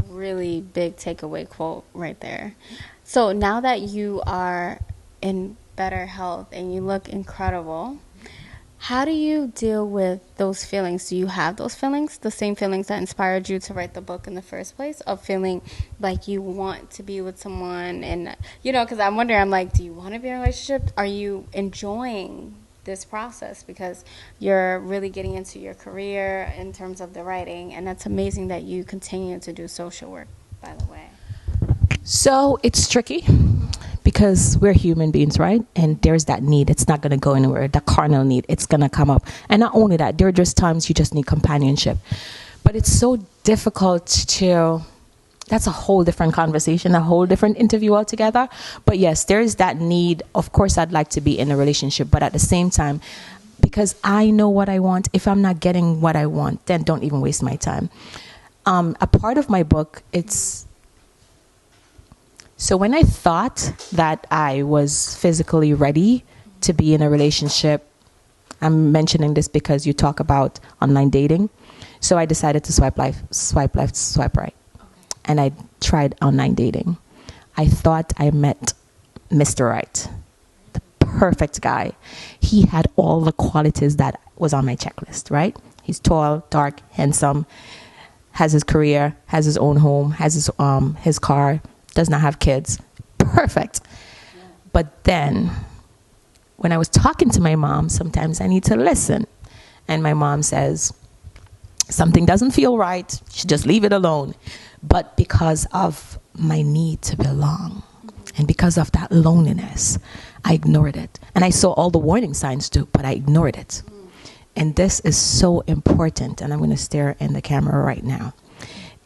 really big takeaway quote right there. So now that you are in better health and you look incredible, how do you deal with those feelings? Do you have those feelings, the same feelings that inspired you to write the book in the first place, of feeling like you want to be with someone? And, because I'm wondering, I'm like, do you want to be in a relationship? Are you enjoying this process? Because you're really getting into your career in terms of the writing, and that's amazing that you continue to do social work, by the way. So it's tricky because we're human beings, right? And there's that need. It's not going to go anywhere. The carnal need, it's going to come up. And not only that, there are just times you just need companionship. But it's so difficult to... That's a whole different conversation, a whole different interview altogether. But yes, there is that need. Of course, I'd like to be in a relationship. But at the same time, because I know what I want, if I'm not getting what I want, then don't even waste my time. A part of my book, it's... So when I thought that I was physically ready to be in a relationship, I'm mentioning this because you talk about online dating. So I decided to swipe left, swipe right. Okay. And I tried online dating. I thought I met Mr. Right, the perfect guy. He had all the qualities that was on my checklist, right? He's tall, dark, handsome, has his career, has his own home, has his car, does not have kids. Perfect. Yeah. But then when I was talking to my mom, sometimes I need to listen. And my mom says, something doesn't feel right. You should just leave it alone. But because of my need to belong and because of that loneliness, I ignored it. And I saw all the warning signs too, but I ignored it. And this is so important. And I'm going to stare in the camera right now.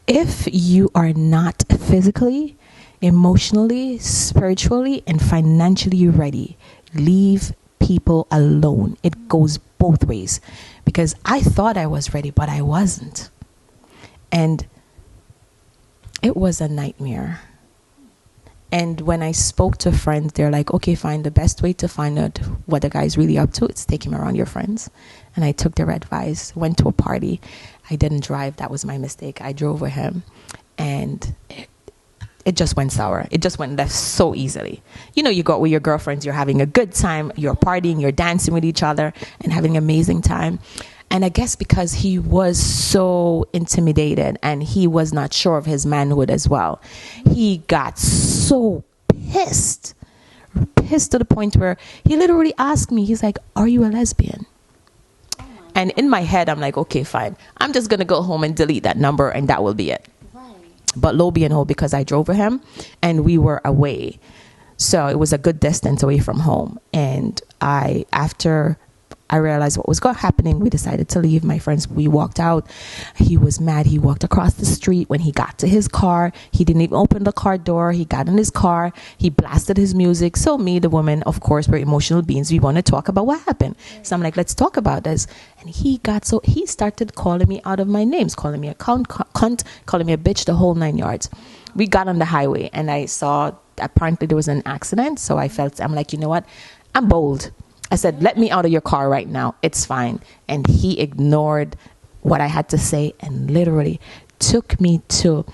If you are not physically, emotionally, spiritually, and financially ready, leave people alone. It goes both ways. Because I thought I was ready, but I wasn't. And it was a nightmare. And when I spoke to friends, they're like, okay, fine. The best way to find out what the guy's really up to is take him around your friends. And I took their advice, went to a party. I didn't drive. That was my mistake. I drove with him. And it just went sour. It just went left so easily. You go out with your girlfriends, you're having a good time, you're partying, you're dancing with each other and having an amazing time. And I guess because he was so intimidated and he was not sure of his manhood as well, he got so pissed to the point where he literally asked me, he's like, are you a lesbian? And in my head, I'm like, okay, fine. I'm just going to go home and delete that number and that will be it. But lo and behold, because I drove with him and we were away. So it was a good distance away from home. And after I realized what was happening, we decided to leave. My friends, we walked out. He was mad. He walked across the street. When he got to his car, he didn't even open the car door. He got in his car. He blasted his music. So me, the woman, of course, we're emotional beings. We want to talk about what happened. So I'm like, let's talk about this. And he started calling me out of my names, calling me a cunt, calling me a bitch, the whole 9 yards. We got on the highway and I saw apparently there was an accident. So I'm like, you know what? I'm bold. I said, let me out of your car right now. It's fine. And he ignored what I had to say and literally took me to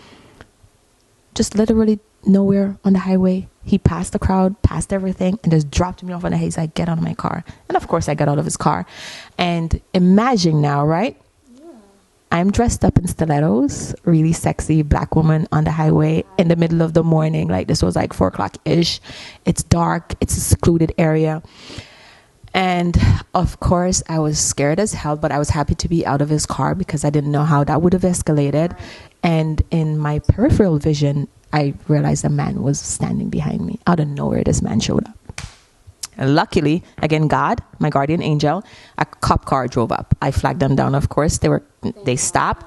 just literally nowhere on the highway. He passed the crowd, passed everything, and just dropped me off on the hay. He's like, get out of my car. And of course, I got out of his car. And imagine now, right? Yeah. I'm dressed up in stilettos, really sexy black woman on the highway in the middle of the morning. Like this was like 4 o'clock-ish. It's dark. It's a secluded area. And of course, I was scared as hell, but I was happy to be out of his car because I didn't know how that would have escalated. And in my peripheral vision, I realized a man was standing behind me. Out of nowhere, this man showed up. And luckily, again, God, my guardian angel, a cop car drove up. I flagged them down, of course. They stopped.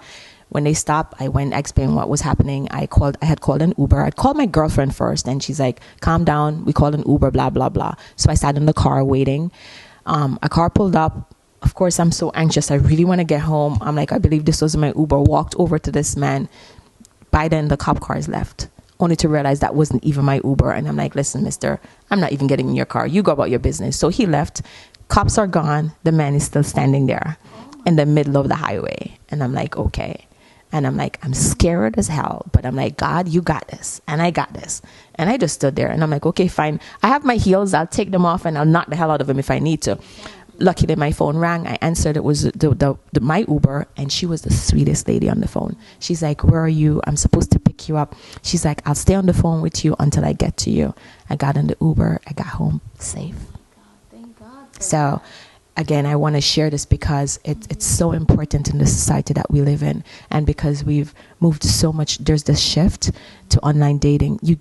When they stopped, I went and explained what was happening. I had called an Uber. I'd called my girlfriend first, and she's like, calm down. We called an Uber, blah, blah, blah. So I sat in the car waiting. A car pulled up. Of course, I'm so anxious. I really want to get home. I'm like, I believe this was my Uber. Walked over to this man. By then, the cop cars left, only to realize that wasn't even my Uber. And I'm like, listen, mister, I'm not even getting in your car. You go about your business. So he left. Cops are gone. The man is still standing there in the middle of the highway. And I'm like, okay. And I'm like, I'm scared as hell, but I'm like, God, you got this. And I got this. And I just stood there and I'm like, okay, fine. I have my heels. I'll take them off and I'll knock the hell out of him if I need to. Luckily, my phone rang. I answered. It was my Uber, and she was the sweetest lady on the phone. She's like, where are you? I'm supposed to pick you up. She's like, I'll stay on the phone with you until I get to you. I got in the Uber. I got home safe. Thank God. So, again, I want to share this because it's so important in the society that we live in, and because we've moved so much. There's this shift to online dating. You